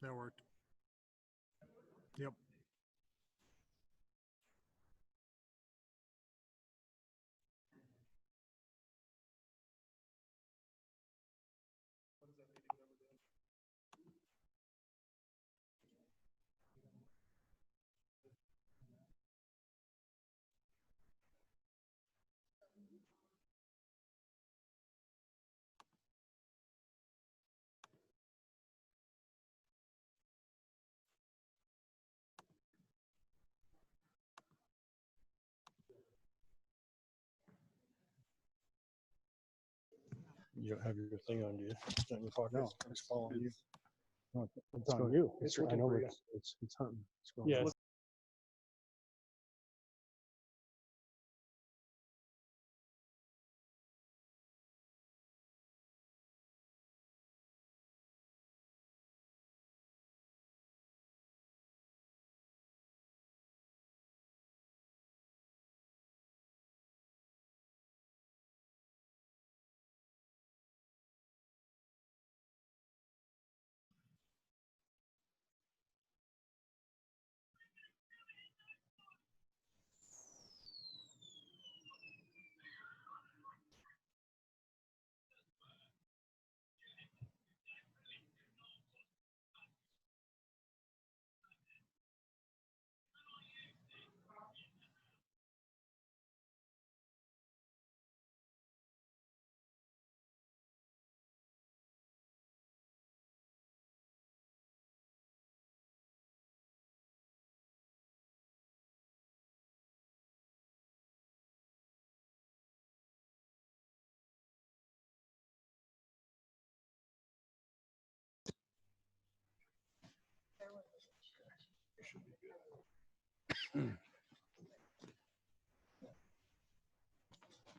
That worked. Yep. You don't have your thing on, do you? It's not in your pocket. No, It's following you. No, it's on you. It's, I know it's hunting. It's going Yeah. on.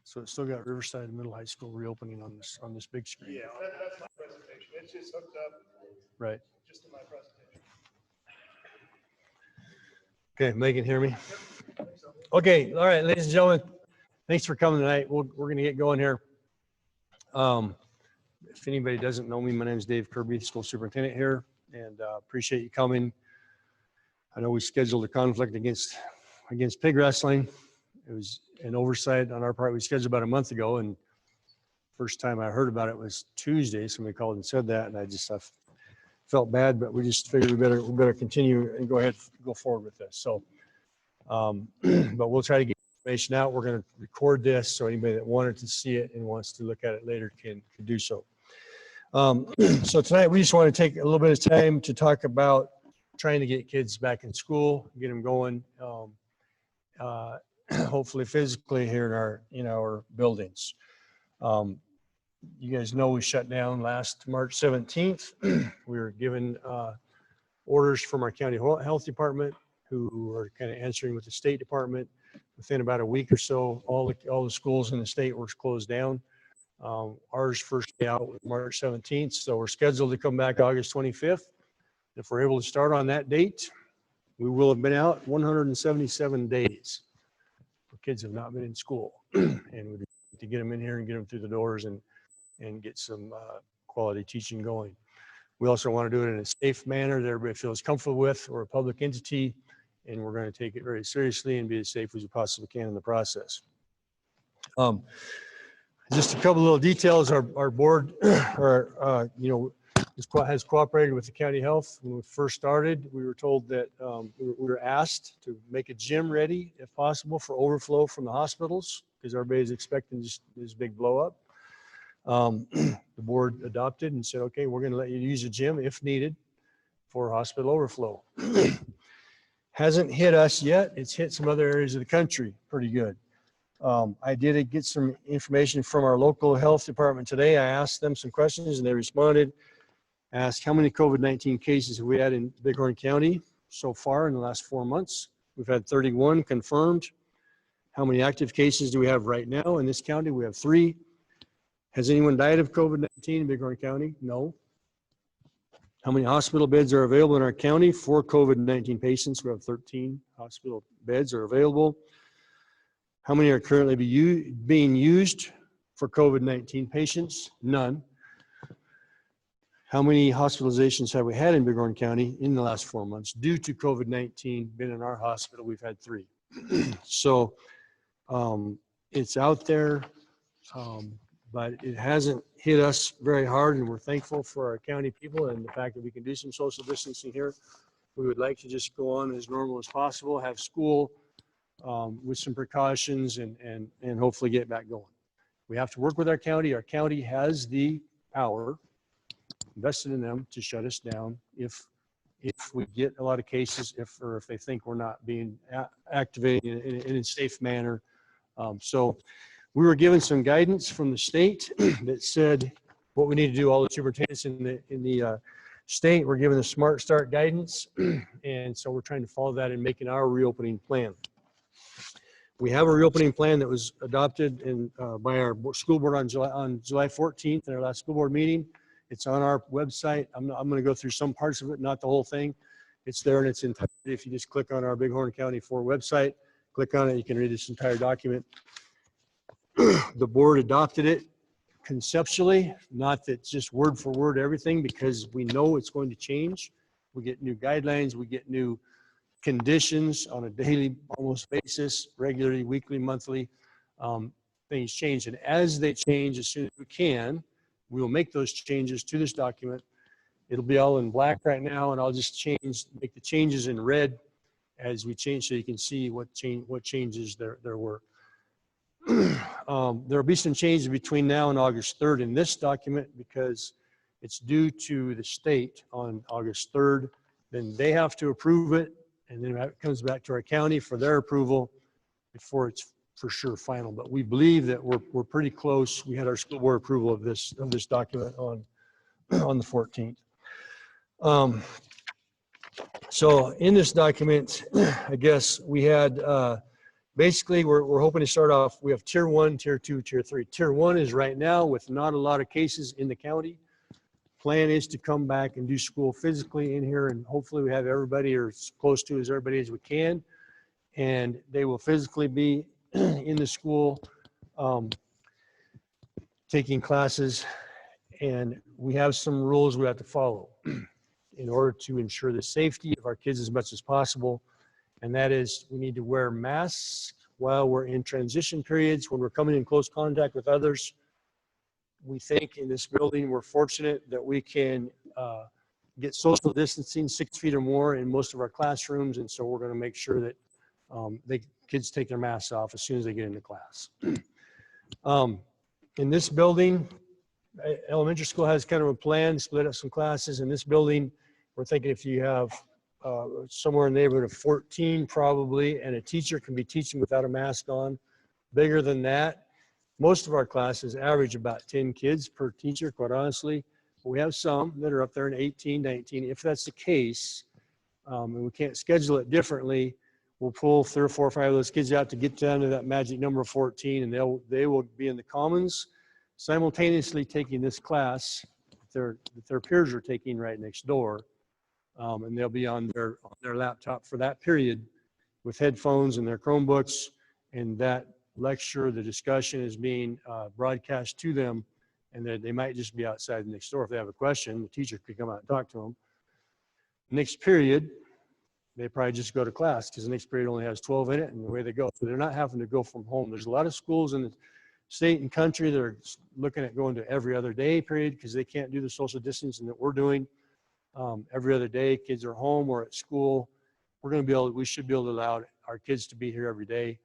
So it's still got Riverside Middle High School reopening on this big screen. Yeah, that's my presentation. It's just hooked up Right. just to my presentation. Okay, Megan, hear me? Okay, all right, ladies and gentlemen, thanks for coming tonight. We're gonna get going here. If anybody doesn't know me, my name is Dave Kirby, school superintendent here, and appreciate you coming. I know we scheduled a conflict against pig wrestling. It was an oversight on our part. We scheduled about a month ago, and first time I heard about it was Tuesday. Somebody called and said that, and I felt bad, but we just figured we better continue and go ahead, go forward with this. So, but we'll try to get information out. We're going to record this, so anybody that wanted to see it and wants to look at it later can do so. So tonight we just want to take a little bit of time to talk about trying to get kids back in school, get them going, hopefully physically here in our buildings. You guys know we shut down last March 17th. We were given orders from our county health department, who are kind of answering with the State Department. Within about a week or so, all the schools in the state were closed down. Ours first day out was March 17th, so we're scheduled to come back August 25th. If we're able to start on that date, we will have been out 177 days. Kids have not been in school, and we need to get them in here and get them through the doors and get some quality teaching going. We also want to do it in a safe manner that everybody feels comfortable with. We're a public entity, and we're going to take it very seriously and be as safe as we possibly can in the process. Just a couple little details. Our board, has cooperated with the county health. When we first started, we were told that we were asked to make a gym ready, if possible, for overflow from the hospitals, because everybody's expecting just this big blow up. The board adopted and said, okay, we're going to let you use a gym if needed for hospital overflow. Hasn't hit us yet. It's hit some other areas of the country pretty good. I did get some information from our local health department today. I asked them some questions and they responded. Asked how many COVID-19 cases have we had in Bighorn County so far in the last 4 months. We've had 31 confirmed. How many active cases do we have right now in this county? We have 3. Has anyone died of COVID-19 in Bighorn County? No. How many hospital beds are available in our county for COVID-19 patients? We have 13 hospital beds are available. How many are currently being used for COVID-19 patients? None. how many hospitalizations have we had in Bighorn County in the last 4 months due to COVID-19? Been in our hospital, we've had 3. So it's out there, but it hasn't hit us very hard, and we're thankful for our county people and the fact that we can do some social distancing here. We would like to just go on as normal as possible, have school with some precautions, and hopefully get back going. We have to work with our county. Our county has the power invested in them to shut us down if we get a lot of cases, if they think we're not being activated in a safe manner. So we were given some guidance from the state that said what we need to do. All the superintendents in the state were given the Smart Start guidance, and so we're trying to follow that in making our reopening plan. We have a reopening plan that was adopted by our school board on July 14th in our last school board meeting. It's on our website. I'm going to go through some parts of it, not the whole thing. It's there and it's entirety. If you just click on our Bighorn County 4 website, click on it, you can read this entire document. The board adopted it conceptually, not that just word for word everything, because we know it's going to change. We get new guidelines, we get new conditions on a daily almost basis, regularly, weekly, monthly. Things change, and as they change, as soon as we can, we will make those changes to this document. It'll be all in black right now, and I'll just make the changes in red as we change, so you can see what changes there were. There'll be some changes between now and August 3rd in this document because it's due to the state on August 3rd. Then they have to approve it, and then it comes back to our county for their approval before it's for sure final. But we believe that we're pretty close. We had our school board approval of this document on the 14th. So in this document, I guess we had basically we're hoping to start off. We have tier 1, tier 2, tier 3. Tier 1 is right now with not a lot of cases in the county. Plan is to come back and do school physically in here, and hopefully we have everybody or as close to as everybody as we can, and they will physically be in the school taking classes, and we have some rules we have to follow in order to ensure the safety of our kids as much as possible. And that is, we need to wear masks while we're in transition periods, when we're coming in close contact with others. We think in this building, we're fortunate that we can get social distancing 6 feet or more in most of our classrooms. And so we're going to make sure that kids take their masks off as soon as they get into class. In this building, elementary school has kind of a plan, split up some classes. In this building, we're thinking if you have somewhere in the neighborhood of 14 probably, and a teacher can be teaching without a mask on. Bigger than that, most of our classes average about 10 kids per teacher, quite honestly. But we have some that are up there in 18, 19. If that's the case, and we can't schedule it differently, we'll pull 3 or 4 or 5 of those kids out to get down to that magic number of 14, and they will be in the commons simultaneously taking this class that their peers are taking right next door. And they'll be on their laptop for that period with headphones and their Chromebooks, and that lecture, the discussion is being broadcast to them, and they might just be outside next door. If they have a question, the teacher could come out and talk to them. Next period, they probably just go to class because the next period only has 12 in it, and away they go. So they're not having to go from home. There's a lot of schools in the state and country that are looking at going to every other day period because they can't do the social distancing that we're doing. Every other day, kids are home or at school. We should be able to allow our kids to be here every day,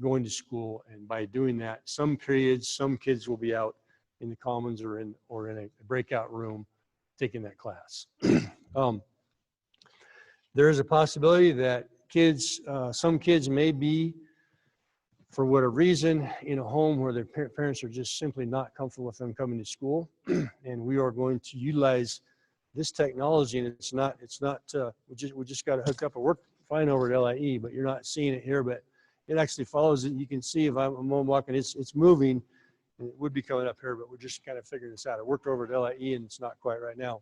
going to school. And by doing that, some periods, some kids will be out in the commons or in a breakout room taking that class. There is a possibility that some kids may be, for whatever reason, in a home where their parents are just simply not comfortable with them coming to school. And we are going to utilize this technology, and it's not we just got to hook up. It worked fine over at LIE, but you're not seeing it here. But it actually follows it. You can see if I'm walking, it's moving, and it would be coming up here, but we're just kind of figuring this out. It worked over at LIE, and it's not quite right now.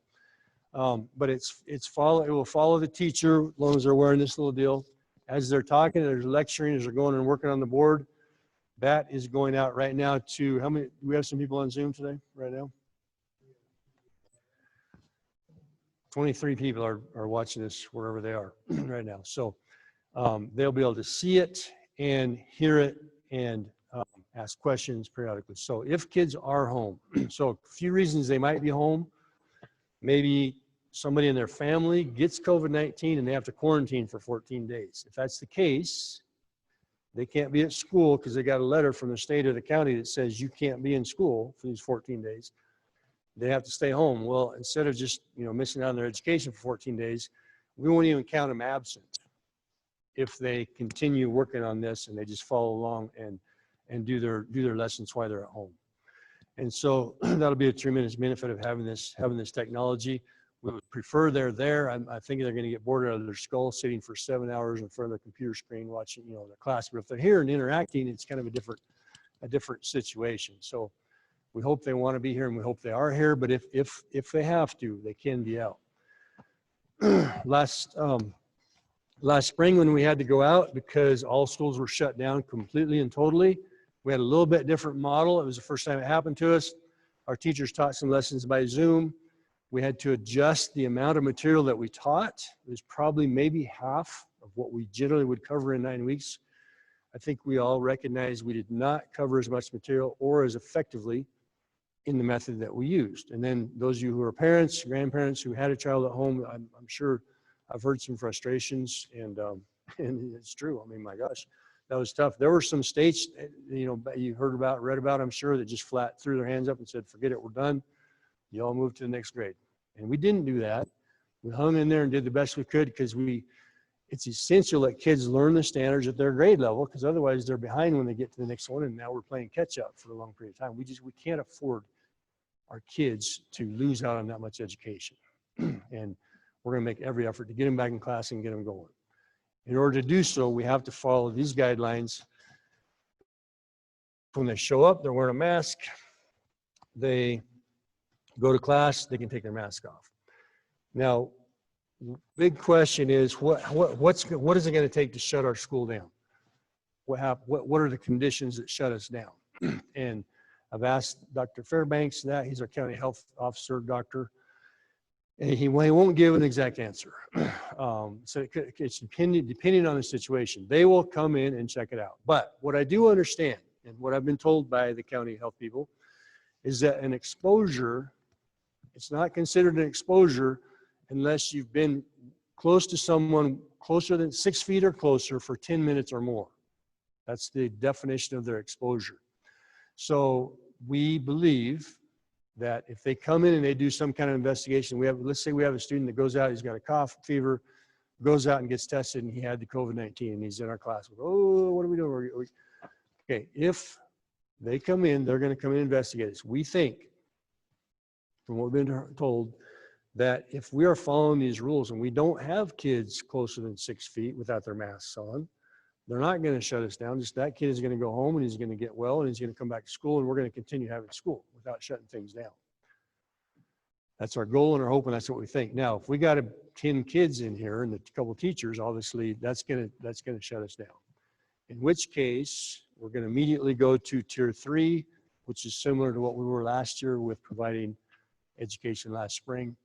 But it will follow the teacher as long as they're wearing this little deal. As they're talking, they're lecturing, as they're going and working on the board. That is going out right now to how many? We have some people on Zoom today, right now. 23 people are watching this wherever they are right now. So they'll be able to see it and hear it and ask questions periodically. So if kids are home, so a few reasons they might be home. Maybe somebody in their family gets COVID-19 and they have to quarantine for 14 days. If that's the case, they can't be at school because they got a letter from the state or the county that says you can't be in school for these 14 days. They have to stay home. Well, instead of just, missing out on their education for 14 days, we won't even count them absent if they continue working on this and they just follow along and do their lessons while they're at home. And so that'll be a tremendous benefit of having this technology. We would prefer they're there. I think they're going to get bored out of their skull sitting for 7 hours in front of their computer screen watching, their class. But if they're here and interacting, it's kind of a different situation. So we hope they want to be here and we hope they are here. But if they have to, they can be out. Last spring when we had to go out because all schools were shut down completely and totally, we had a little bit different model. It was the first time it happened to us. Our teachers taught some lessons by Zoom. We had to adjust the amount of material that we taught. It was probably maybe half of what we generally would cover in 9 weeks. I think we all recognize we did not cover as much material or as effectively in the method that we used. And then those of you who are parents, grandparents who had a child at home, I'm sure I've heard some frustrations and it's true. I mean, my gosh, that was tough. There were some states, you read about, I'm sure, that just flat threw their hands up and said, forget it, we're done. You all move to the next grade. And we didn't do that. We hung in there and did the best we could because it's essential that kids learn the standards at their grade level because otherwise they're behind when they get to the next one. And now we're playing catch up for a long period of time. We can't afford our kids to lose out on that much education. And we're going to make every effort to get them back in class and get them going. In order to do so, we have to follow these guidelines. When they show up, they're wearing a mask. They go to class, they can take their mask off. Now, big question is, what is it going to take to shut our school down? What are the conditions that shut us down? And I've asked Dr. Fairbanks that. He's our county health officer, doctor. And he won't give an exact answer. So it's depending on the situation. They will come in and check it out. But what I do understand, and what I've been told by the county health people, is that an exposure, it's not considered an exposure unless you've been close to someone closer than 6 feet or closer for 10 minutes or more. That's the definition of their exposure. So we believe that if they come in and they do some kind of investigation, let's say we have a student that goes out, he's got a cough, fever, goes out and gets tested and he had the COVID-19 and he's in our class. Oh, what are we doing? Okay, if they come in, they're going to come in and investigate us. We think, from what we've been told, that if we are following these rules and we don't have kids closer than 6 feet without their masks on, they're not going to shut us down. Just that kid is going to go home and he's going to get well and he's going to come back to school and we're going to continue having school without shutting things down. That's our goal and our hope, and that's what we think. Now, if we got 10 kids in here and a couple of teachers, obviously that's going to shut us down. In which case, we're going to immediately go to tier 3, which is similar to what we were last year with providing education last spring.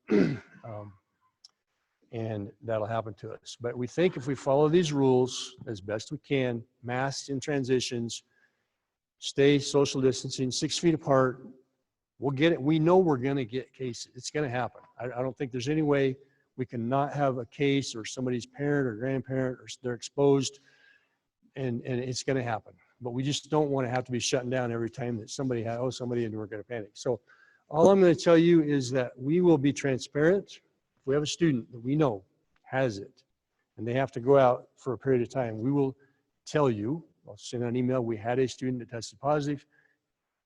And that'll happen to us. But we think if we follow these rules as best we can, masks in transitions, stay social distancing, 6 feet apart, we'll get it. We know we're going to get cases. It's going to happen. I don't think there's any way we can not have a case or somebody's parent or grandparent or they're exposed, and it's going to happen. But we just don't want to have to be shutting down every time that somebody and we're going to panic. So all I'm going to tell you is that we will be transparent. If we have a student that we know has it and they have to go out for a period of time, we will tell you, I'll send out an email, we had a student that tested positive.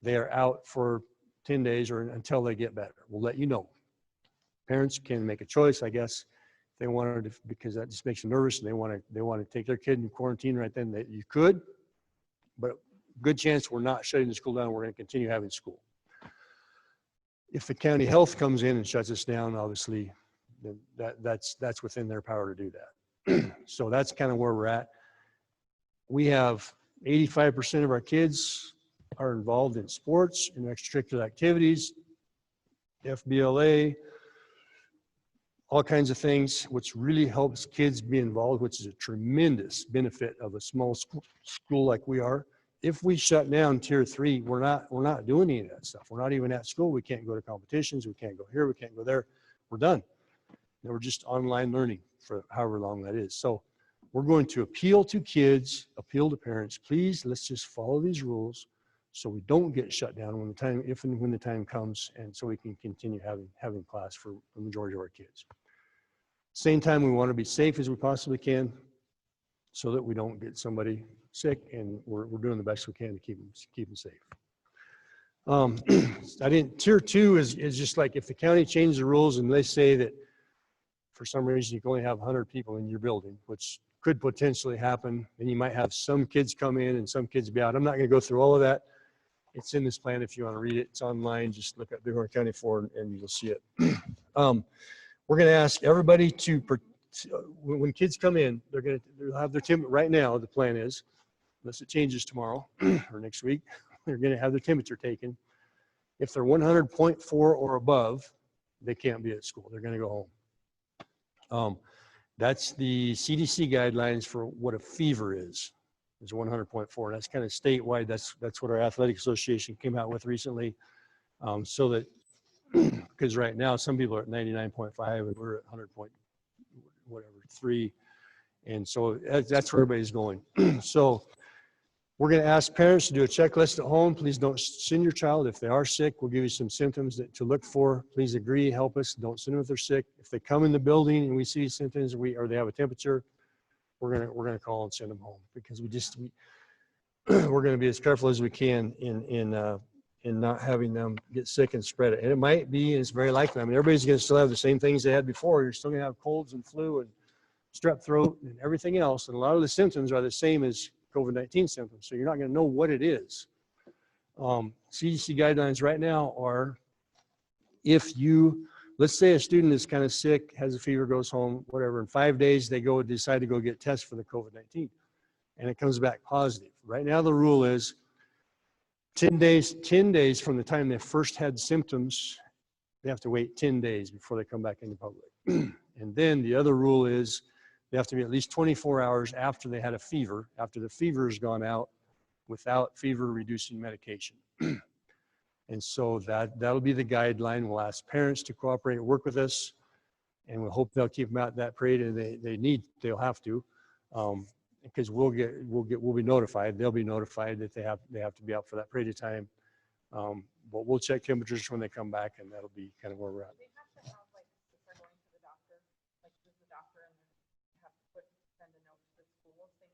They are out for 10 days or until they get better. We'll let you know. Parents can make a choice, I guess, if they wanted to, because that just makes them nervous and they want to take their kid in quarantine right then. That you could, but good chance we're not shutting the school down. We're going to continue having school. If the county health comes in and shuts us down, obviously, then that's within their power to do that. So that's kind of where we're at. We have 85% of our kids are involved in sports and extracurricular activities, FBLA, all kinds of things, which really helps kids be involved, which is a tremendous benefit of a small school like we are. If we shut down tier 3, we're not doing any of that stuff. We're not even at school. We can't go to competitions. We can't go here. We can't go there. We're done. And we're just online learning for however long that is. So we're going to appeal to kids, appeal to parents. Please, let's just follow these rules so we don't get shut down when the time, if and when the time comes, and so we can continue having class for the majority of our kids. Same time, we want to be safe as we possibly can so that we don't get somebody sick, and we're doing the best we can to keep them safe. Tier 2 is just like if the county changes the rules and they say that for some reason you can only have 100 people in your building, which could potentially happen, and you might have some kids come in and some kids be out. I'm not going to go through all of that. It's in this plan if you want to read it. It's online. Just look at Bighorn County 4 and you'll see it. We're going to ask everybody to, when kids come in, they'll have their temperature. Right now, the plan is, unless it changes tomorrow or next week, they're going to have their temperature taken. If they're 100.4 or above, they can't be at school. They're going to go home. That's the CDC guidelines for what a fever is 100.4. That's kind of statewide. That's what our athletic association came out with recently. So that, because right now some people are at 99.5 and we're at 100.3. And so that's where everybody's going. So we're going to ask parents to do a checklist at home. Please don't send your child. If they are sick, we'll give you some symptoms to look for. Please agree, help us. Don't send them if they're sick. If they come in the building and we see symptoms or they have a temperature, we're going to call and send them home, because we're going to be as careful as we can in not having them get sick and spread it. And it might be, and it's very likely, I mean, everybody's going to still have the same things they had before. You're still going to have colds and flu and strep throat and everything else. And a lot of the symptoms are the same as COVID-19 symptoms. So you're not going to know what it is. CDC guidelines right now are, let's say a student is kind of sick, has a fever, goes home, whatever, in 5 days, they decide to go get tests for the COVID-19 and it comes back positive. Right now, the rule is 10 days from the time they first had symptoms, they have to wait 10 days before they come back into public. And then the other rule is they have to be at least 24 hours after they had a fever, after the fever has gone out, without fever-reducing medication. And so that'll be the guideline. We'll ask parents to cooperate and work with us, and we'll hope they'll keep them out in that parade, and they'll have to, because we'll be notified. They'll be notified that they have to be out for that period of time. But we'll check temperatures when they come back, and that'll be kind of where we're at. They have to have, like, if they're going to the doctor, like, does the doctor and then have to send a note to the school saying?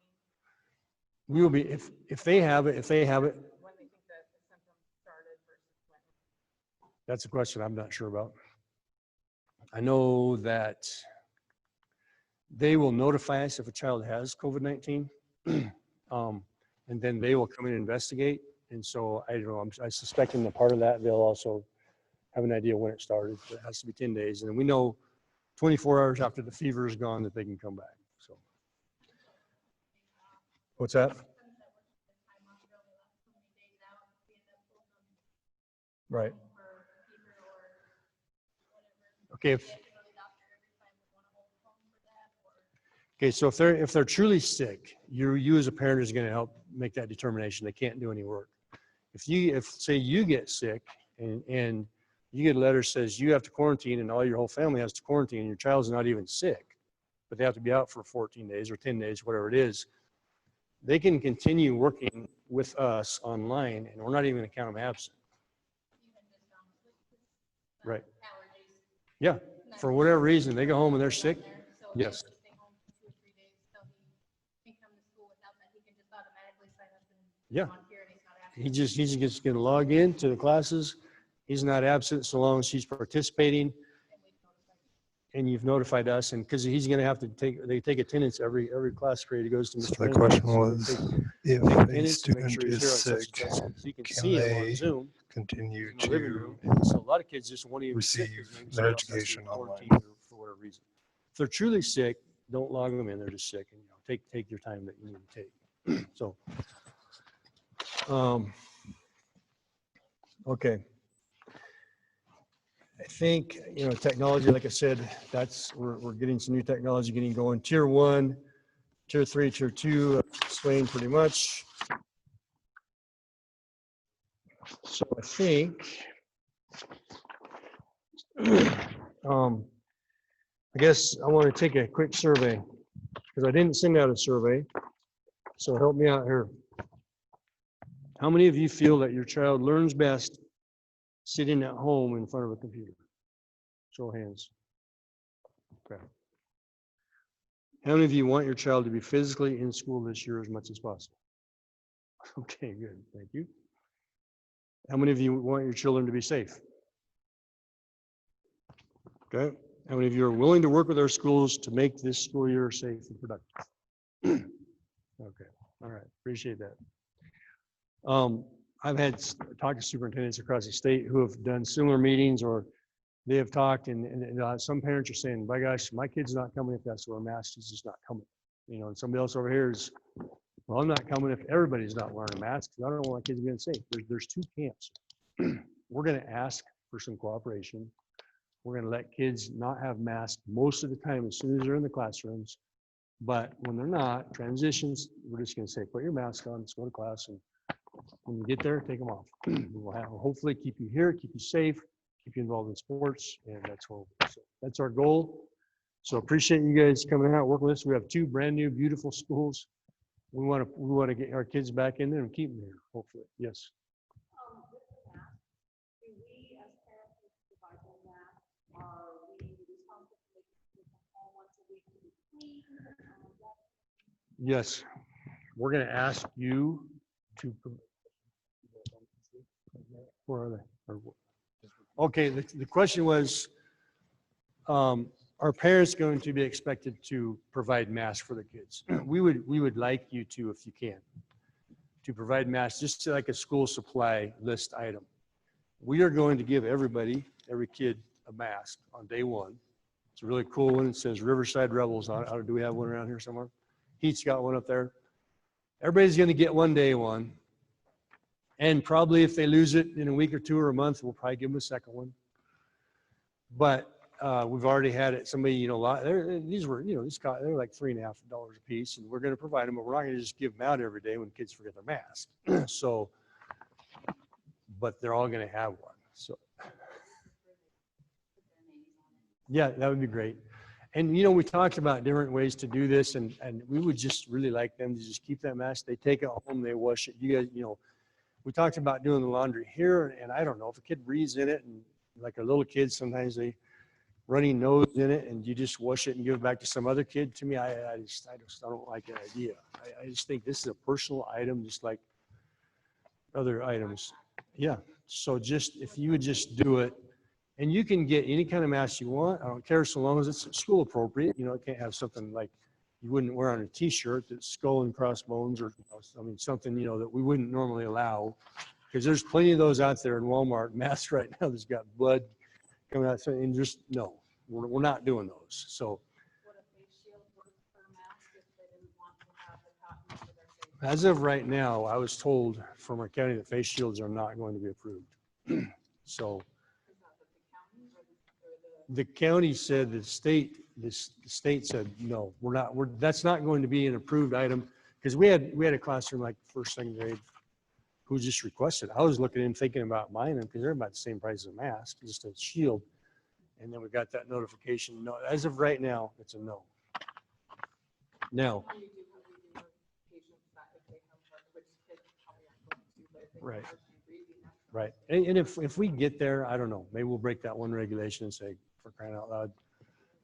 We will be, if they have it. When they think that the symptoms started versus when? That's a question I'm not sure about. I know that they will notify us if a child has COVID-19, and then they will come in and investigate. And so I don't know, I suspect in the part of that, they'll also have an idea when it started. It has to be 10 days. And we know 24 hours after the fever is gone that they can come back. So what's that? Right. Okay. Okay, so if they're truly sick, you as a parent is going to help make that determination. They can't do any work. If say you get sick and you get a letter that says you have to quarantine and all your whole family has to quarantine and your child's not even sick, but they have to be out for 14 days or 10 days, whatever it is, they can continue working with us online and we're not even going to count them absent. Right. Yeah, for whatever reason, they go home and they're sick. Yes. Yeah. He's just going to log in to the classes. He's not absent so long as he's participating. And you've notified us, and because he's going to have to take attendance every class period he goes to. So the question was, if a student is sick, so you can can see him on they Zoom continue in the living to room. So a lot of kids just won't even be sick receive 'cause maybe their somebody else has to be education quarantined online? for whatever reason. If they're truly sick, don't log them in. They're just sick, and take your time that you need to take. So, okay. I think, technology, like I said, we're getting some new technology getting going. Tier 1, Tier 3, Tier 2, explained pretty much. So I think, I guess I want to take a quick survey because I didn't send out a survey. So help me out here. How many of you feel that your child learns best sitting at home in front of a computer? Show of hands. Okay. How many of you want your child to be physically in school this year as much as possible? Okay, good. Thank you. How many of you want your children to be safe? Okay. How many of you are willing to work with our schools to make this school year safe and productive? Okay. All right. Appreciate that. I've had talked to superintendents across the state who have done similar meetings, or they have talked, and some parents are saying, by gosh, my kid's not coming if that's where a mask is just not coming. And somebody else over here is, well, I'm not coming if everybody's not wearing a mask because I don't want my kids being safe. There's two camps. We're going to ask for some cooperation. We're going to let kids not have masks most of the time as soon as they're in the classrooms. But when they're not, transitions, we're just going to say, put your mask on, let's go to class. And when you get there, take them off. We'll hopefully keep you here, keep you safe, keep you involved in sports. And that's our goal. So appreciate you guys coming out, working with us. We have 2 brand new, beautiful schools. We want to get our kids back in there and keep them there, hopefully. Yes. With the mask, do we as parents provide them that? Are we responsible for making them home once a week to be clean? Yes. We're going to ask you to. Where are they? Okay. The question was, are parents going to be expected to provide masks for the kids? We would like you to, if you can, to provide masks, just like a school supply list item. We are going to give every kid a mask on day 1. It's a really cool one. It says Riverside Rebels on it. Do we have one around here somewhere? Heat's got one up there. Everybody's going to get one day one. And probably if they lose it in a week or 2 or a month, we'll probably give them a second one. But we've already had it. Somebody, these were, they're like $3.50 a piece, and we're going to provide them, but we're not going to just give them out every day when kids forget their mask. So, but they're all going to have one. So, yeah, that would be great. And, we talked about different ways to do this, and we would just really like them to just keep that mask. They take it home, they wash it. You guys, we talked about doing the laundry here, and I don't know if a kid breathes in it, and like a little kid, sometimes they runny nose in it, and you just wash it and give it back to some other kid. To me, I don't like that idea. I just think this is a personal item, just like other items. Yeah. So just if you would just do it, and you can get any kind of mask you want. I don't care so long as it's school appropriate. It can't have something like you wouldn't wear on a T-shirt that's skull and crossbones, or something that we wouldn't normally allow, because there's plenty of those out there in Walmart masks right now that's got blood coming out, and just no, we're not doing those. So What if face shield works for a mask if they didn't want to have the cotton for their face? as of right now, I was told from our county that face shields are not going to be approved. So the county said the state said no, that's not going to be an approved item, because we had a classroom like 1st, 2nd grade who just requested. I was looking and thinking about buying them because they're about the same price as a mask, just a shield. And then we got that notification. No, as of right now, it's a no. Now, right. Right. And if we get there, I don't know, maybe we'll break that one regulation and say, for crying out loud.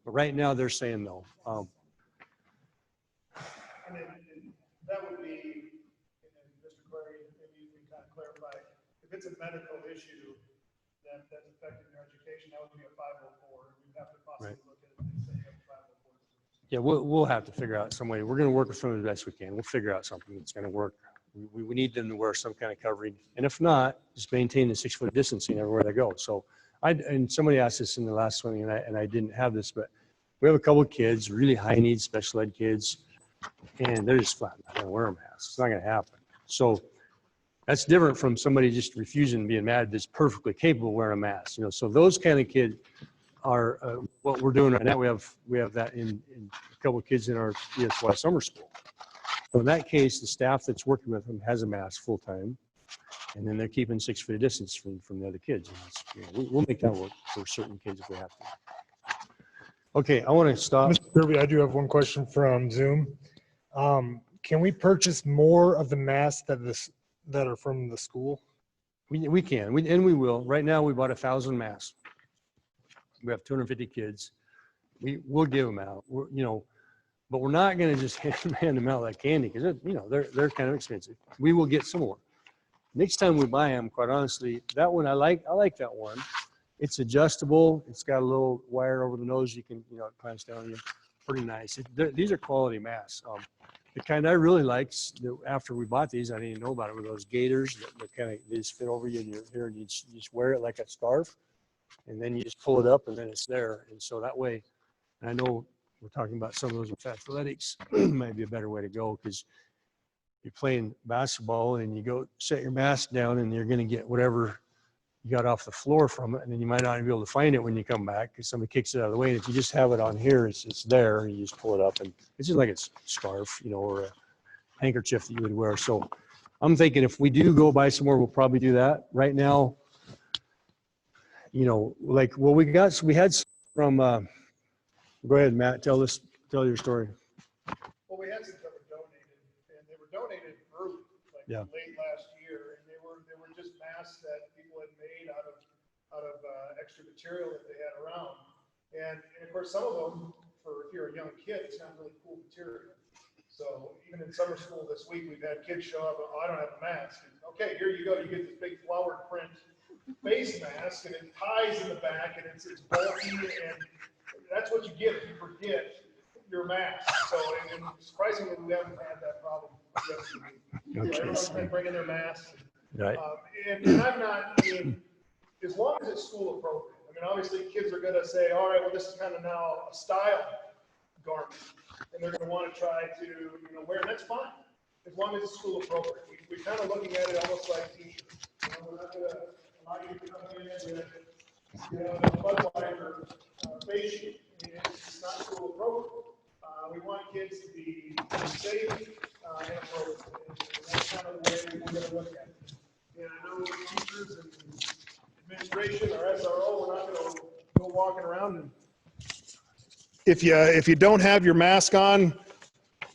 But right now they're saying no. That would be, and Mr. Clary, maybe you can kind of clarify, if it's a medical issue that's affecting their education, that would be a 504. We'd have to possibly look at it and say, 504. Yeah, we'll have to figure out some way. We're going to work with them as best we can. We'll figure out something that's going to work. We need them to wear some kind of covering. And if not, just maintain the 6-foot distancing everywhere they go. So and somebody asked this in the last one, and I didn't have this, but we have a couple of kids, really high needs special ed kids, and they're just flat not going to wear a mask. It's not going to happen. So That's different from somebody just refusing and being mad that's perfectly capable of wearing a mask. So those kind of kids are what we're doing right now. We have that in a couple of kids in our ESY summer school. So in that case, the staff that's working with them has a mask full time, and then they're keeping 6 feet of distance from the other kids. And we'll make that work for certain kids if we have to. Okay, I want to stop. Mr. Kirby, I do have one question from Zoom. Can we purchase more of the masks that are from the school? We can, and we will. Right now, we bought 1,000 masks. We have 250 kids. We'll give them out. But we're not going to just hand them out like candy because they're kind of expensive. We will get some more. Next time we buy them, quite honestly, that one I like that one. It's adjustable. It's got a little wire over the nose. You can, it clamps down on you. Pretty nice. These are quality masks. The kind I really like, after we bought these, I didn't even know about it, were those gaiters that kind of, they just fit over you in your hair and you just wear it like a scarf. And then you just pull it up and then it's there. And so that way, I know we're talking about some of those with athletics, might be a better way to go because you're playing basketball and you go set your mask down and you're going to get whatever you got off the floor from it. And then you might not even be able to find it when you come back because somebody kicks it out of the way. And if you just have it on here, it's there and you just pull it up and it's just like a scarf, or a handkerchief that you would wear. So I'm thinking if we do go buy some more, we'll probably do that. Right now, we had from, go ahead, Matt, tell your story. Well, we had some that were donated, and they were donated early, Yeah. late last year, and they were just masks that people had made out of extra material that they had around. And of course, some of them, if you're a young kid, it's not really cool material. So even in summer school this week, we've had kids show up, I don't have a mask. And, okay, here you go, you get this big flowered print face mask, and it ties in the back, and it's bulky, and that's what you get if you forget your mask. So, and surprisingly, we haven't had that problem. Everyone's been bringing their masks. Right. And I'm not, as long as it's school appropriate. Obviously, kids are going to say, all right, well, this is kind of now a style garment, and they're going to want to try to, wear it. That's fine, as long as it's school appropriate. We're kind of looking at it almost like teachers. We're not going to allow you to come in with, a Budweiser face sheet. It's not school appropriate. We want kids to be safe and appropriate. And that's kind of the way we're going to look at it. And I know teachers and administration or SRO, we're not going to go walking around and if you don't have your mask on,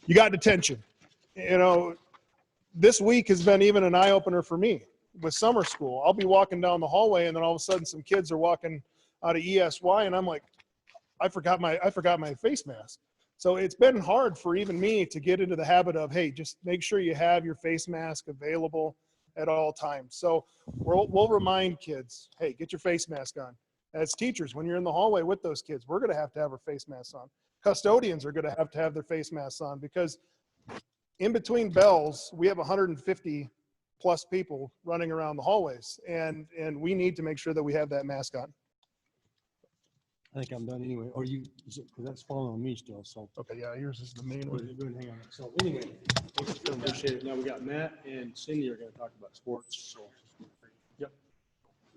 you got detention. This week has been even an eye opener for me with summer school. I'll be walking down the hallway and then all of a sudden some kids are walking out of ESY and I'm like, I forgot my face mask. So it's been hard for even me to get into the habit of, hey, just make sure you have your face mask available at all times. So we'll remind kids, hey, get your face mask on. As teachers, when you're in the hallway with those kids, we're going to have our face masks on. Custodians are going to have their face masks on because in between bells, we have 150 plus people running around the hallways, and we need to make sure that we have that mask on. I think I'm done anyway. Or because that's falling on me still. So Okay, yeah, yours is the main go one. ahead and hang on. So anyway, I appreciate it. Now we got Matt and Cindy are going to talk about sports. So, yep.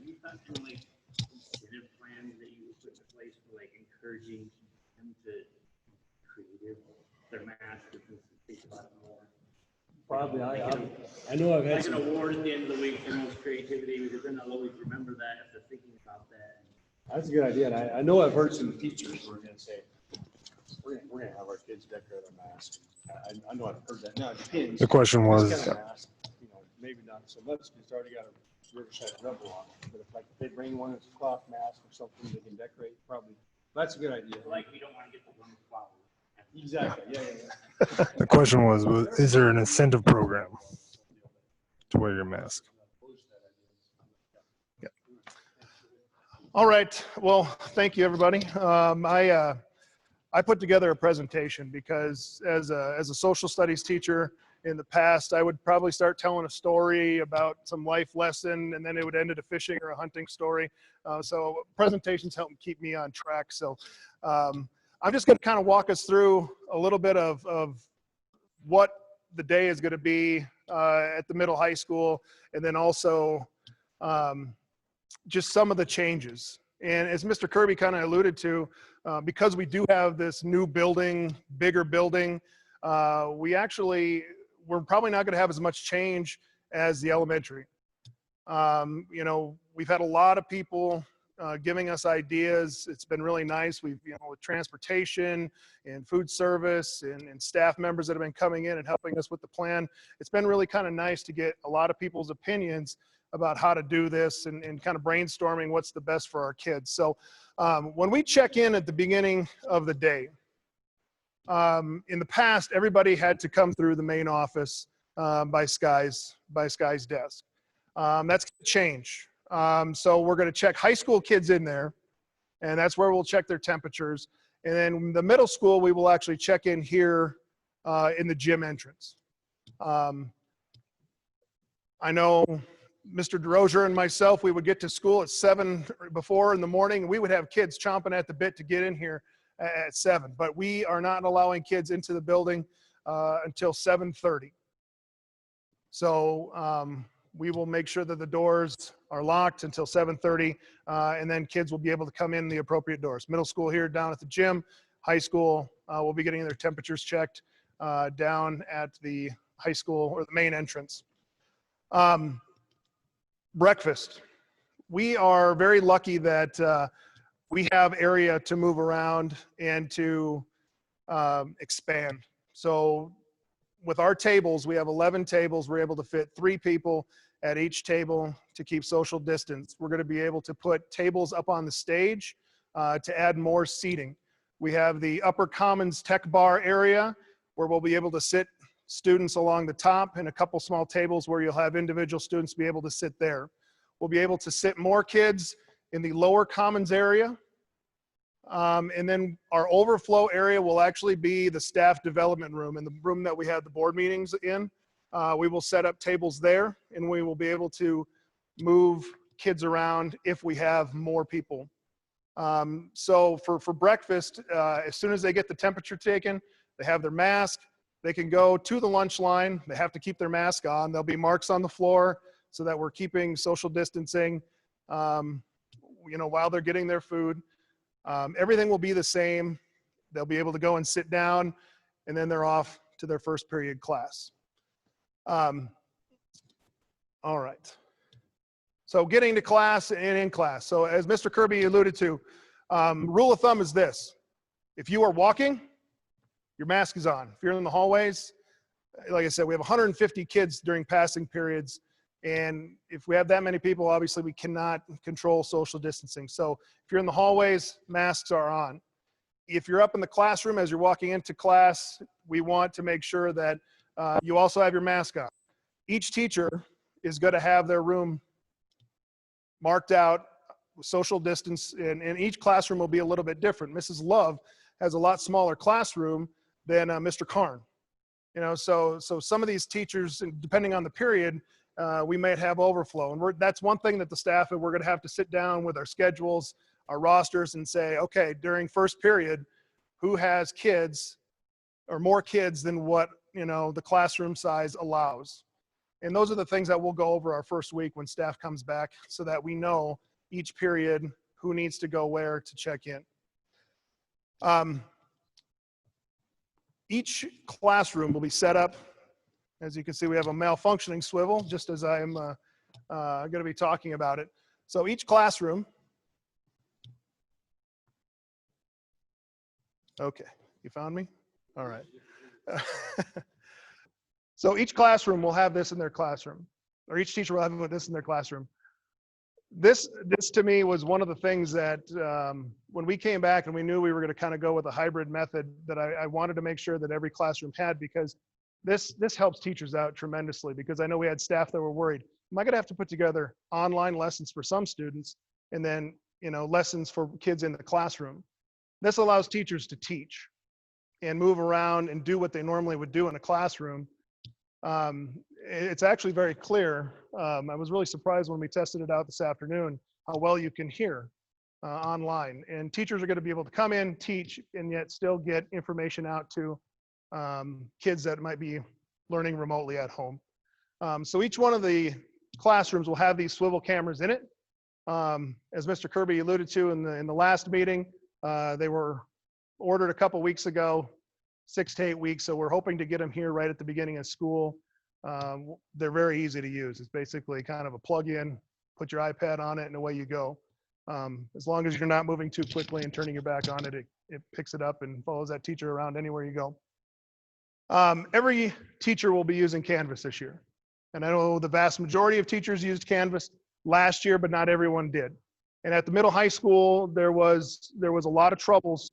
You thought kind of like incentive plan that you would put in place for encouraging them to creative their mask and think about it more? Probably. I know I've had Like an some. award at the end of the week for most creativity, because then I'll always remember that if they're thinking about that. That's a good idea. And I know I've heard some teachers who are going to say, we're going to have our kids decorate their masks. I know I've heard that. Now, it depends. The question was, This kind of mask, maybe not so much because it's already got a Riverside rebel on it. But if they bring one that's a cloth mask or something they can decorate, probably. That's a good idea. Like, we don't want to get the one flower. Exactly. Yeah. the question was, is there an incentive program to wear your mask? All right. Well, thank you, everybody. I put together a presentation because as a social studies teacher in the past, I would probably start telling a story about some life lesson, and then it would end at a fishing or a hunting story. So presentations help keep me on track. So I'm just going to kind of walk us through a little bit of what the day is going to be at the middle high school, and then also just some of the changes. And as Mr. Kirby kind of alluded to, because we do have this new building, bigger building, we're probably not going to have as much change as the elementary. You know, we've had a lot of people giving us ideas. It's been really nice. We've, you know, with transportation and food service and staff members that have been coming in and helping us with the plan. It's been really kind of nice to get a lot of people's opinions about how to do this and kind of brainstorming what's the best for our kids. So when we check in at the beginning of the day, in the past, everybody had to come through the main office by Sky's desk. That's going to change. So we're going to check high school kids in there, and that's where we'll check their temperatures. And then the middle school, we will actually check in here in the gym entrance. I know Mr. DeRozier and myself, we would get to school at 7 before in the morning. We would have kids chomping at the bit to get in here at 7, but we are not allowing kids into the building until 7:30. So we will make sure that the doors are locked until 7:30, and then kids will be able to come in the appropriate doors. Middle school here down at the gym, high school will be getting their temperatures checked down at the high school or the main entrance. Breakfast. We are very lucky that we have area to move around and to expand. So with our tables, we have 11 tables. We're able to fit 3 people at each table to keep social distance. We're going to be able to put tables up on the stage to add more seating. We have the upper commons tech bar area where we'll be able to sit students along the top and a couple small tables where you'll have individual students be able to sit there. We'll be able to sit more kids in the lower commons area. And then our overflow area will actually be the staff development room, and the room that we have the board meetings in. We will set up tables there, and we will be able to move kids around if we have more people. So for breakfast, as soon as they get the temperature taken, they have their mask, they can go to the lunch line. They have to keep their mask on. There'll be marks on the floor so that we're keeping social distancing, you know, while they're getting their food. Everything will be the same. They'll be able to go and sit down, and then they're off to their first period class. All right. So getting to class and in class. So as Mr. Kirby alluded to, rule of thumb is this. If you are walking, your mask is on. If you're in the hallways, like I said, we have 150 kids during passing periods. And if we have that many people, obviously we cannot control social distancing. So if you're in the hallways, masks are on. If you're up in the classroom as you're walking into class, we want to make sure that you also have your mask on. Each teacher is going to have their room marked out, social distance, and each classroom will be a little bit different. Mrs. Love has a lot smaller classroom than Mr. Karn. You know, so some of these teachers, depending on the period, we might have overflow. And that's one thing that the staff, we're going to have to sit down with our schedules, our rosters, and say, okay, during first period, who has kids or more kids than what, you know, the classroom size allows. And those are the things that we'll go over our first week when staff comes back so that we know each period who needs to go where to check in. Each classroom will be set up. As you can see, we have a malfunctioning swivel, just as I'm going to be talking about it. So each classroom, okay, you found me? All right. So each classroom will have this in their classroom, or each teacher will have this in their classroom. This to me was one of the things that when we came back and we knew we were going to kind of go with a hybrid method, that I wanted to make sure that every classroom had, because this helps teachers out tremendously, because I know we had staff that were worried, am I going to have to put together online lessons for some students and then, you know, lessons for kids in the classroom? This allows teachers to teach and move around and do what they normally would do in a classroom. It's actually very clear. I was really surprised when we tested it out this afternoon, how well you can hear online. And teachers are going to be able to come in, teach, and yet still get information out to kids that might be learning remotely at home. So each one of the classrooms will have these swivel cameras in it. As Mr. Kirby alluded to in the last meeting, they were ordered a couple weeks ago, 6 to 8 weeks. So we're hoping to get them here right at the beginning of school. They're very easy to use. It's basically kind of a plug-in, put your iPad on it, and away you go. As long as you're not moving too quickly and turning your back on it, it picks it up and follows that teacher around anywhere you go. Every teacher will be using Canvas this year. And I know the vast majority of teachers used Canvas last year, but not everyone did. And at the middle high school, there was a lot of troubles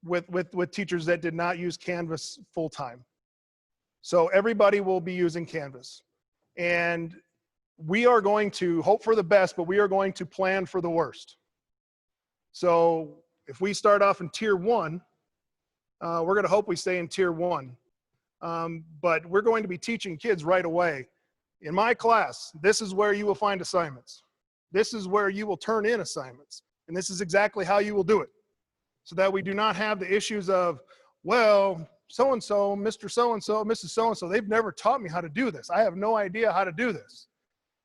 with teachers that did not use Canvas full time. So everybody will be using Canvas. And we are going to hope for the best, but we are going to plan for the worst. So if we start off in tier 1, we're going to hope we stay in tier 1. But we're going to be teaching kids right away. In my class, this is where you will find assignments. This is where you will turn in assignments. And this is exactly how you will do it. So that we do not have the issues of, well, so-and-so, Mr. So-and-so, Mrs. So-and-so, they've never taught me how to do this. I have no idea how to do this.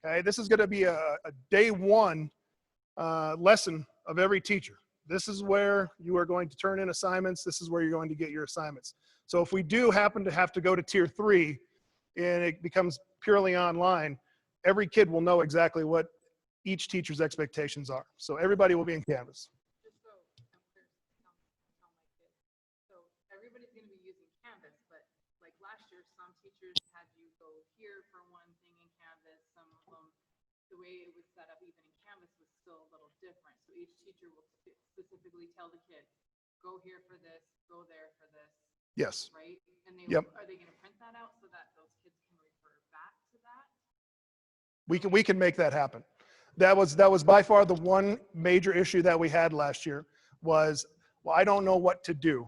Okay, this is going to be a day 1 lesson of every teacher. This is where you are going to turn in assignments. This is where you're going to get your assignments. So if we do happen to have to go to tier 3 and it becomes purely online, every kid will know exactly what each teacher's expectations are. So everybody will be in Canvas. Just so I'm clear, tell my kids. So everybody's going to be using Canvas, but like last year, some teachers had you go here for one thing in Canvas. Some of them, the way it was set up even in Canvas was still a little different. So each teacher will specifically tell the kids, go here for this, go there for this. Yes. Right? And they, Yep. Are they going to print that out so that those kids can refer back to that? We can make that happen. That was by far the one major issue that we had last year was, well, I don't know what to do.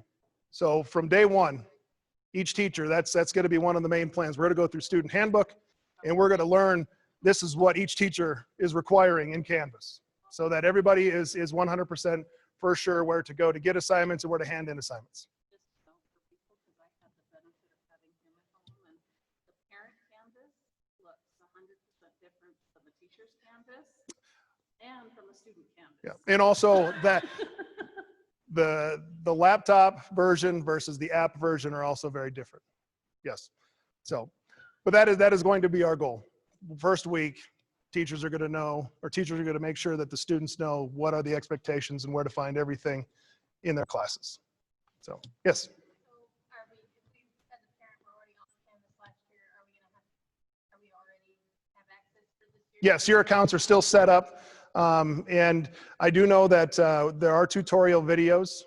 So from day 1, each teacher, that's going to be one of the main plans. We're going to go through student handbook and we're going to learn this is what each teacher is requiring in Canvas so that everybody is 100% for sure where to go to get assignments and where to hand in assignments. Just to know for people, because I had the benefit of having him at home, and the parent Canvas looks 100% different from the teacher's Canvas and from a student Canvas. Yeah, and also that the laptop version versus the app version are also very different. Yes. So, but that is going to be our goal. First week, teachers are going to know, or teachers are going to make sure that the students know what are the expectations and where to find everything in their classes. So, yes. So are we, if we, as a parent, we're already on Canvas last year, are we already have access for this year? Yes, your accounts are still set up. And I do know that there are tutorial videos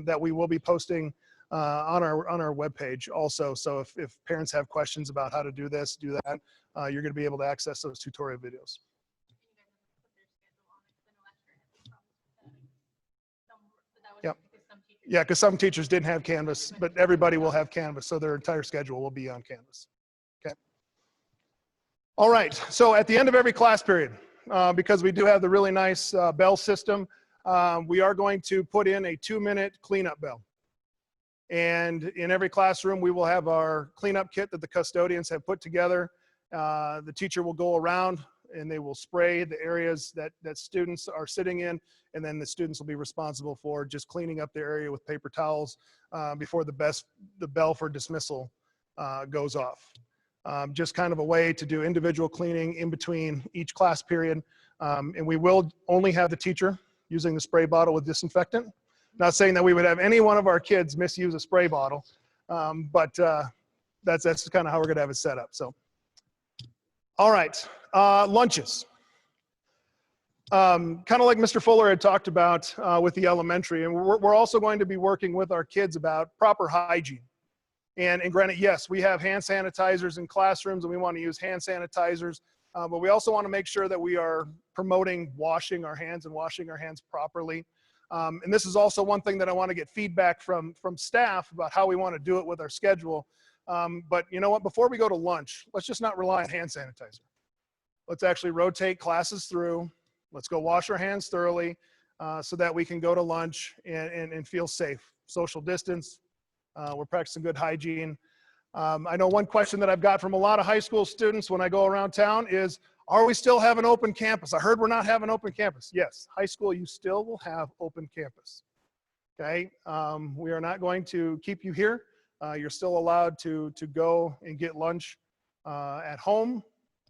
that we will be posting on our webpage also. So if parents have questions about how to do this, do that, you're going to be able to access those tutorial videos. Yep. Yeah, because some teachers didn't have Canvas, but everybody will have Canvas, so their entire schedule will be on Canvas. Okay. All right, so at the end of every class period, because we do have the really nice bell system, we are going to put in a 2-minute cleanup bell. And in every classroom, we will have our cleanup kit that the custodians have put together. The teacher will go around and they will spray the areas that students are sitting in, and then the students will be responsible for just cleaning up the area with paper towels before the bell for dismissal goes off. Just kind of a way to do individual cleaning in between each class period. And we will only have the teacher using the spray bottle with disinfectant. Not saying that we would have any one of our kids misuse a spray bottle, but that's kind of how we're going to have it set up. So, all right, lunches. Kind of like Mr. Fuller had talked about with the elementary, and we're also going to be working with our kids about proper hygiene. And granted, yes, we have hand sanitizers in classrooms and we want to use hand sanitizers, but we also want to make sure that we are promoting washing our hands and washing our hands properly. And this is also one thing that I want to get feedback from staff about how we want to do it with our schedule. But you know what, before we go to lunch, let's just not rely on hand sanitizer. Let's actually rotate classes through. Let's go wash our hands thoroughly so that we can go to lunch and feel safe. Social distance. We're practicing good hygiene. I know one question that I've got from a lot of high school students when I go around town is, are we still having open campus? I heard we're not having open campus. Yes, high school, you still will have open campus. Okay, we are not going to keep you here. You're still allowed to go and get lunch at home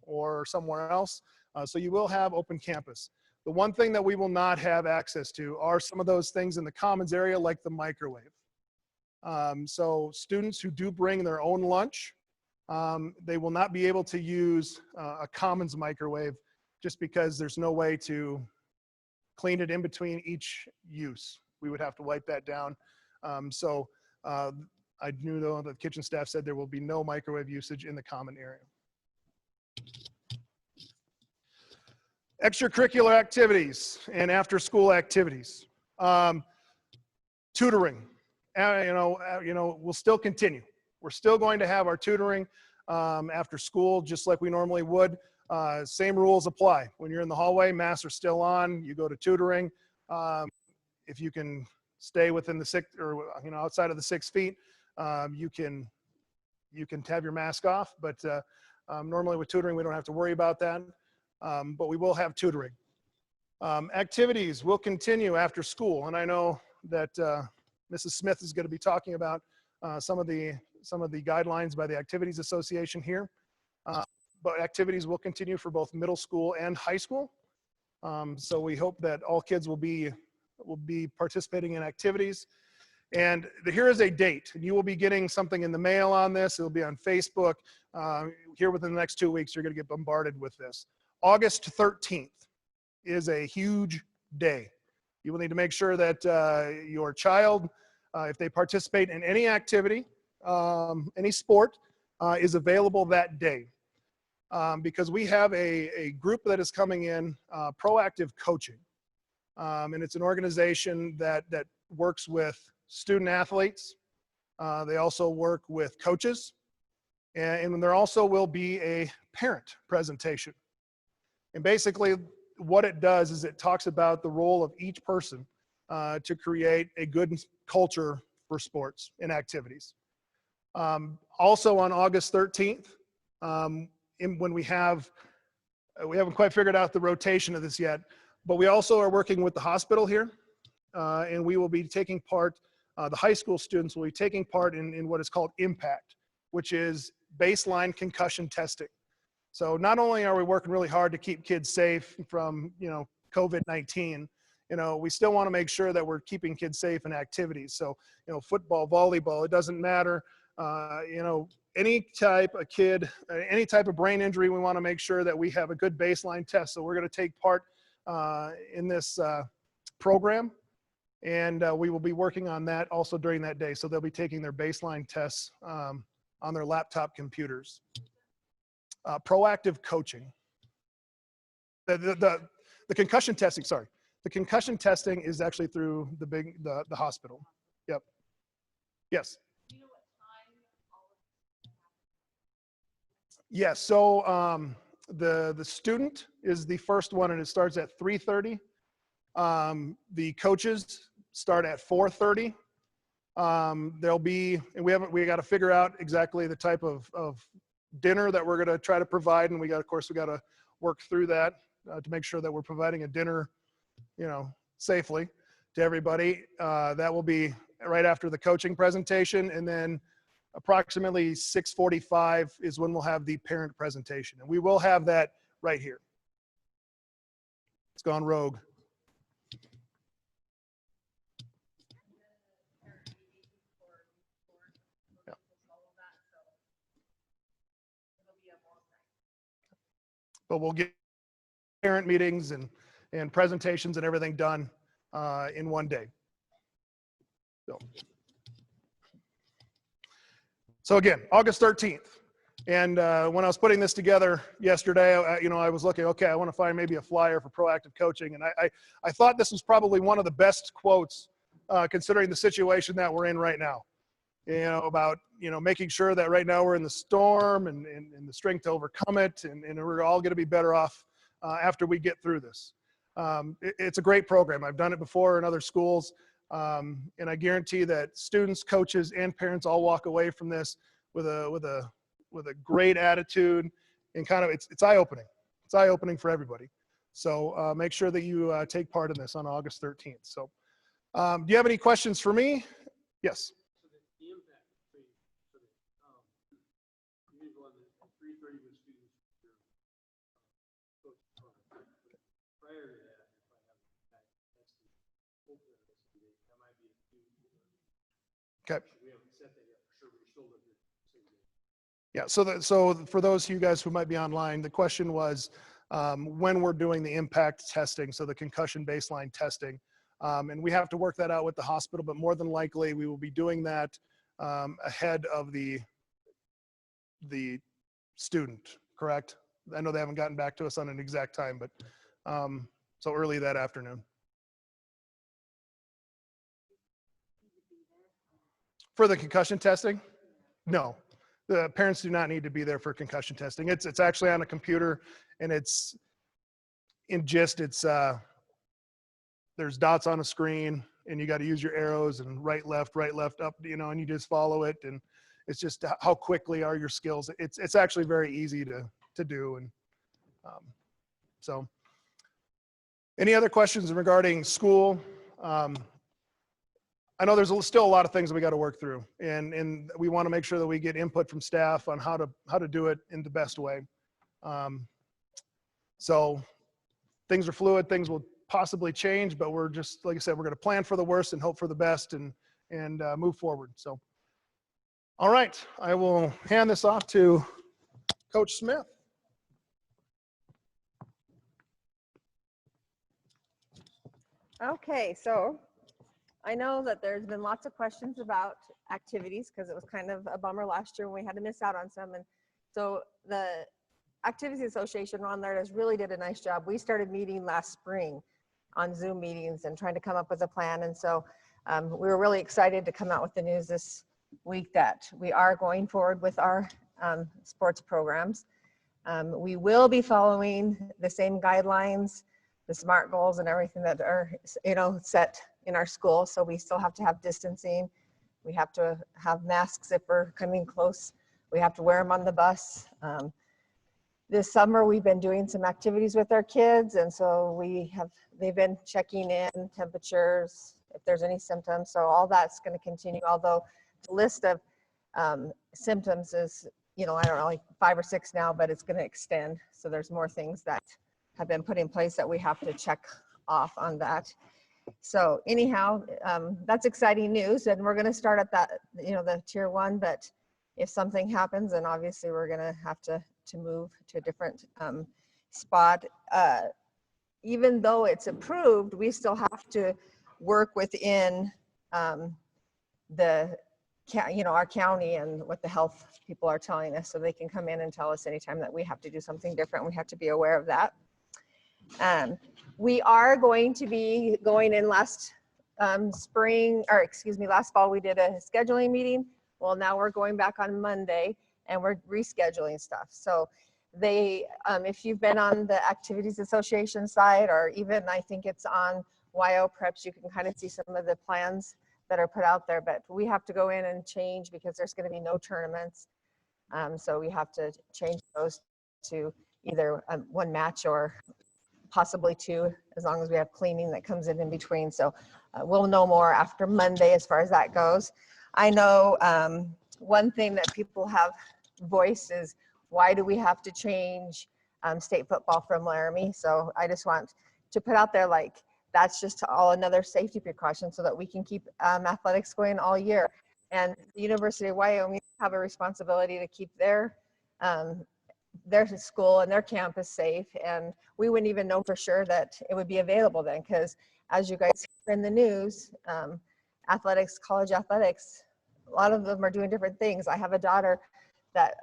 or somewhere else. So you will have open campus. The one thing that we will not have access to are some of those things in the commons area, like the microwave. So students who do bring their own lunch, they will not be able to use a commons microwave just because there's no way to clean it in between each use. We would have to wipe that down. I knew though the kitchen staff said there will be no microwave usage in the common area. Extracurricular activities and after school activities. Tutoring, we'll still continue. We're still going to have our tutoring after school, just like we normally would. Same rules apply. When you're in the hallway, masks are still on. You go to tutoring. If you can stay within the outside of the 6 feet, you can have your mask off. But normally with tutoring, we don't have to worry about that. But we will have tutoring. Activities will continue after school, and I know that Mrs. Smith is going to be talking about some of the guidelines by the Activities Association here. But activities will continue for both middle school and high school. So we hope that all kids will be participating in activities. And here is a date, and you will be getting something in the mail on this. It'll be on Facebook. Here within the next 2 weeks, you're going to get bombarded with this. August 13th is a huge day. You will need to make sure that your child, if they participate in any activity, any sport, is available that day. Because we have a group that is coming in, Proactive Coaching. And it's an organization that works with student athletes. They also work with coaches. And there also will be a parent presentation. And basically what it does is it talks about the role of each person to create a good culture for sports and activities. Also on August 13th, when we haven't quite figured out the rotation of this yet, but we also are working with the hospital here, and we will be taking part, the high school students will be taking part in what is called IMPACT, which is baseline concussion testing. So not only are we working really hard to keep kids safe from, COVID-19, we still want to make sure that we're keeping kids safe in activities. So, football, volleyball, it doesn't matter. Any type of kid, any type of brain injury, we want to make sure that we have a good baseline test. So we're going to take part in this program, and we will be working on that also during that day. So they'll be taking their baseline tests on their laptop computers. Proactive coaching. The concussion testing, sorry. The concussion testing is actually through the hospital. Yep. Yes. Yes, so the student is the first one, and it starts at 3:30. The coaches start at 4:30. There'll be, and we got to figure out exactly the type of dinner that we're going to try to provide, and we got to work through that to make sure that we're providing a dinner, safely to everybody. That will be right after the coaching presentation, and then approximately 6:45 is when we'll have the parent presentation, and we will have that right here. It's gone rogue. Yeah. But we'll get parent meetings and presentations and everything done in one day. So again, August 13th. And when I was putting this together yesterday, I was looking, okay, I want to find maybe a flyer for proactive coaching. And I thought this was probably one of the best quotes considering the situation that we're in right now. About, making sure that right now we're in the storm and the strength to overcome it. And we're all going to be better off after we get through this. It's a great program. I've done it before in other schools. And I guarantee that students, coaches, and parents all walk away from this with a great attitude, and kind of it's eye-opening. It's eye-opening for everybody. So make sure that you take part in this on August 13th. So do you have any questions for me? Yes. So the impact, so you need one at 3:30 with students. Prior to that, if I have that's the open that might be a few. Okay. We haven't set that yet for sure, but we're still looking at the same day. Yeah, so for those of you guys who might be online, the question was when we're doing the impact testing, so the concussion baseline testing, and we have to work that out with the hospital, but more than likely we will be doing that ahead of the student, correct? I know they haven't gotten back to us on an exact time, but so early that afternoon. For the concussion testing? No. The parents do not need to be there for concussion testing. It's actually on a computer, and it's in gist, it's there's dots on a screen, and you got to use your arrows and right, left, up, and you just follow it, and it's just how quickly are your skills. It's actually very easy to do, and so. Any other questions regarding school? I know there's still a lot of things that we got to work through, and we want to make sure that we get input from staff on how to do it in the best way. So things are fluid, things will possibly change, but we're just, like I said, we're going to plan for the worst and hope for the best and move forward. So, all right, I will hand this off to Coach Smith. Okay, so I know that there's been lots of questions about activities because it was kind of a bummer last year when we had to miss out on some. And so the Activities Association, Ron Lardis, really did a nice job. We started meeting last spring on Zoom meetings and trying to come up with a plan. And so we were really excited to come out with the news this week that we are going forward with our sports programs. We will be following the same guidelines, the SMART goals and everything that are, set in our school. So we still have to have distancing. We have to have masks if we're coming close. We have to wear them on the bus. This summer we've been doing some activities with our kids, and so they've been checking in temperatures, if there's any symptoms. So all that's going to continue, although the list of symptoms is, I don't know, like 5 or 6 now, but it's going to extend. So there's more things that have been put in place that we have to check off on that. So anyhow, that's exciting news, and we're going to start at that, the tier 1, but if something happens, then obviously we're going to have to move to a different spot. Even though it's approved, we still have to work within our county and what the health people are telling us, so they can come in and tell us anytime that we have to do something different. We have to be aware of that. We are going to be going in last fall, we did a scheduling meeting. Well, now we're going back on Monday and we're rescheduling stuff. So if you've been on the Activities Association side, or even I think it's on YO Preps, you can kind of see some of the plans that are put out there, but we have to go in and change because there's going to be no tournaments. So we have to change those to either 1 match or possibly 2, as long as we have cleaning that comes in between. So we'll know more after Monday as far as that goes. I know one thing that people have voiced is, why do we have to change state football from Laramie? So I just want to put out there, like, that's just all another safety precaution so that we can keep athletics going all year. And the University of Wyoming have a responsibility to keep their school and their campus safe. And we wouldn't even know for sure that it would be available then, because as you guys hear in the news, college athletics, a lot of them are doing different things. I have a daughter that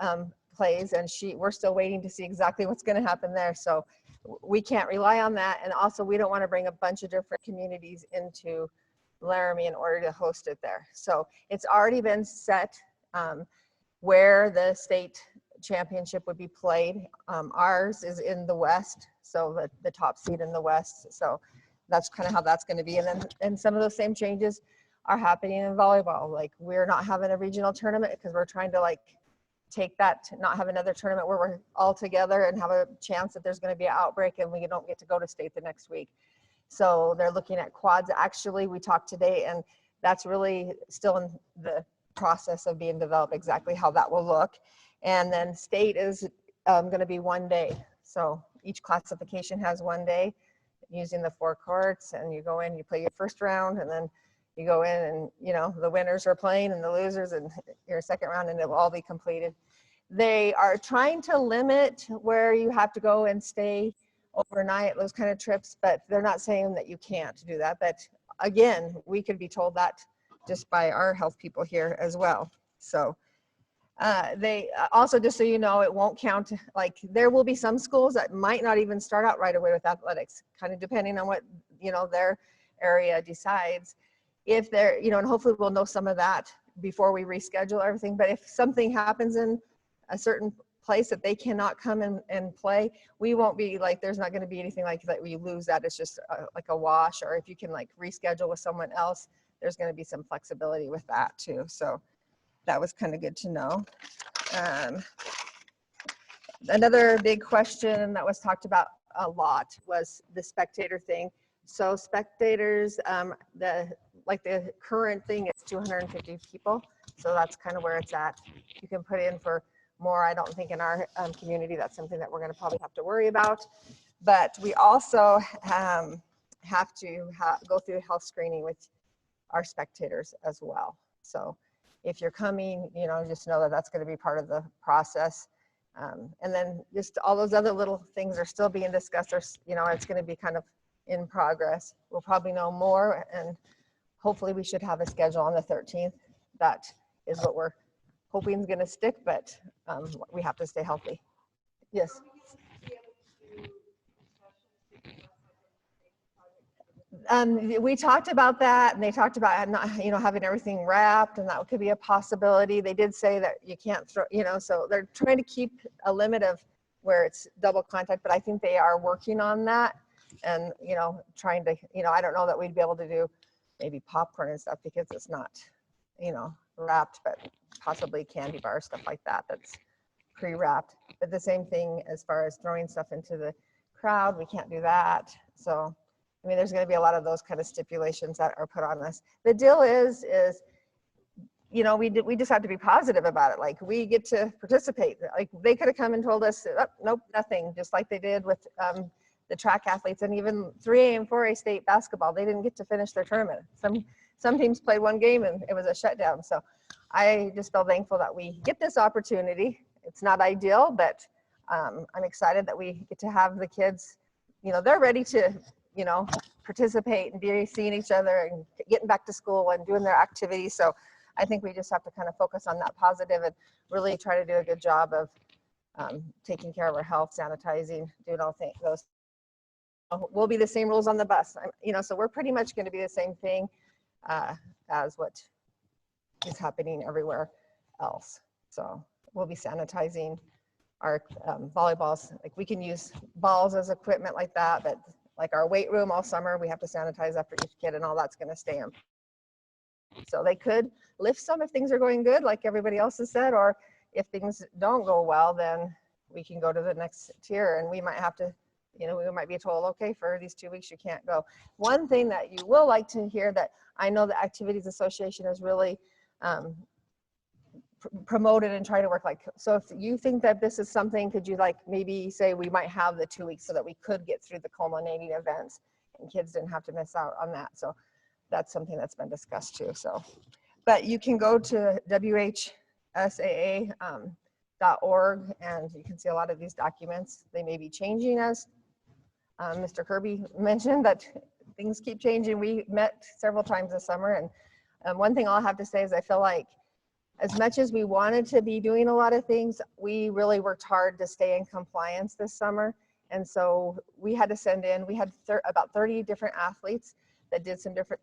plays, and we're still waiting to see exactly what's going to happen there. So we can't rely on that. And also we don't want to bring a bunch of different communities into Laramie in order to host it there. So it's already been set where the state championship would be played. Ours is in the West, so the top seed in the West. So that's kind of how that's going to be. And some of those same changes are happening in volleyball. Like, we're not having a regional tournament because we're trying to take that, not have another tournament where we're all together and have a chance that there's going to be an outbreak and we don't get to go to state the next week. So they're looking at quads. Actually, we talked today, and that's really still in the process of being developed, exactly how that will look. And then state is going to be 1 day. So each classification has 1 day using the 4 courts, and you go in, you play your first round, and then you go in and, you know, the winners are playing and the losers and your second round, and it will all be completed. They are trying to limit where you have to go and stay overnight, those kind of trips, but they're not saying that you can't do that. But again, we could be told that just by our health people here as well. So they also, just so you know, it won't count. Like, there will be some schools that might not even start out right away with athletics, kind of depending on what, you know, their area decides. If they're, you know, and hopefully we'll know some of that before we reschedule everything. But if something happens in a certain place that they cannot come and play, we won't be like, there's not going to be anything like that. We lose that. It's just like a wash, or if you can like reschedule with someone else, there's going to be some flexibility with that too. So that was kind of good to know. Another big question that was talked about a lot was the spectator thing. So spectators, the current thing is 250 people. So that's kind of where it's at. You can put in for more. I don't think in our community that's something that we're going to probably have to worry about. But we also have to go through health screening with our spectators as well. So if you're coming, you know, just know that that's going to be part of the process. And then just all those other little things are still being discussed, or, you know, it's going to be kind of in progress. We'll probably know more, and hopefully we should have a schedule on the 13th. That is what we're hoping is going to stick, but we have to stay healthy. Yes. We talked about that, and they talked about not, you know, having everything wrapped, and that could be a possibility. They did say that you can't throw, you know, so they're trying to keep a limit of where it's double contact, but I think they are working on that, and, you know, trying to, you know, I don't know that we'd be able to do maybe popcorn and stuff because it's not, you know, wrapped, but possibly candy bar, stuff like that, that's pre-wrapped. But the same thing as far as throwing stuff into the crowd, we can't do that. So I mean, there's going to be a lot of those kind of stipulations that are put on us. The deal is, you know, we just have to be positive about it. Like, we get to participate. Like, they could have come and told us, oh, nope, nothing, just like they did with the track athletes, and even 3A and 4A state basketball. They didn't get to finish their tournament. Some teams played one game and it was a shutdown. So I just feel thankful that we get this opportunity. It's not ideal, but I'm excited that we get to have the kids, you know, they're ready to, you know, participate and be seeing each other and getting back to school and doing their activities. So I think we just have to kind of focus on that positive and really try to do a good job of taking care of our health, sanitizing, doing all those. Will be the same rules on the bus, you know, so we're pretty much going to be the same thing as what is happening everywhere else. So we'll be sanitizing our volleyballs. Like, we can use balls as equipment like that, but like our weight room all summer, we have to sanitize after each kid, and all that's going to stay in. So they could lift some if things are going good, like everybody else has said, or if things don't go well, then we can go to the next tier, and we might have to, you know, we might be told, okay, for these 2 weeks, you can't go. One thing that you will like to hear that I know the Activities Association is really promoted and try to work like, so if you think that this is something, could you like maybe say we might have the 2 weeks so that we could get through the culminating events and kids didn't have to miss out on that. So that's something that's been discussed too. So, but you can go to WHSAA.org and you can see a lot of these documents. They may be changing, as Mr. Kirby mentioned, that things keep changing. We met several times this summer, and one thing I'll have to say is I feel like as much as we wanted to be doing a lot of things, we really worked hard to stay in compliance this summer. And so we had to send in, we had about 30 different athletes that did some different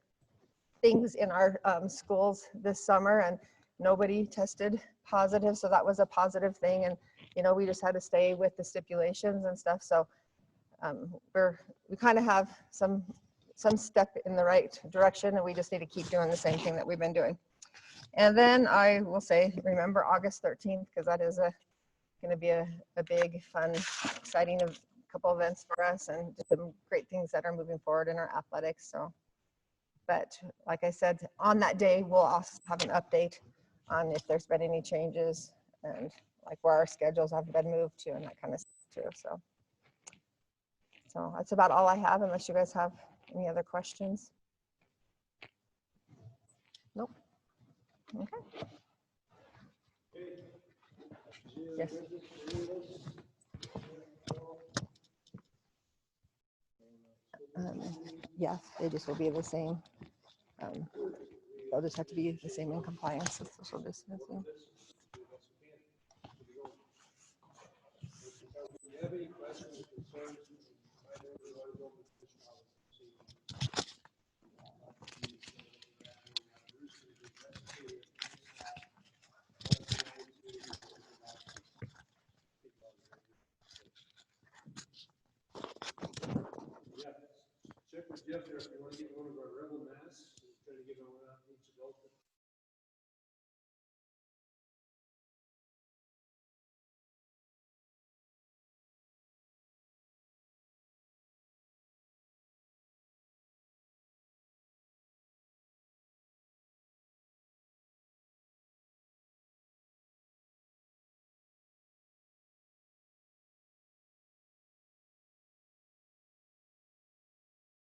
things in our schools this summer, and nobody tested positive. So that was a positive thing. And, you know, we just had to stay with the stipulations and stuff. So we kind of have some step in the right direction, and we just need to keep doing the same thing that we've been doing. And then I will say, remember August 13th, because that is going to be a big, fun, exciting couple events for us and just some great things that are moving forward in our athletics. So, but like I said, on that day, we'll also have an update on if there's been any changes and like where our schedules have been moved to and that kind of stuff too. So that's about all I have unless you guys have any other questions. Nope. Okay. Yes. Yeah, they just will be the same. They'll just have to be the same in compliance with social distancing. Check with Jeff there if you want to get one of our rebel masks, try to get one out each adult.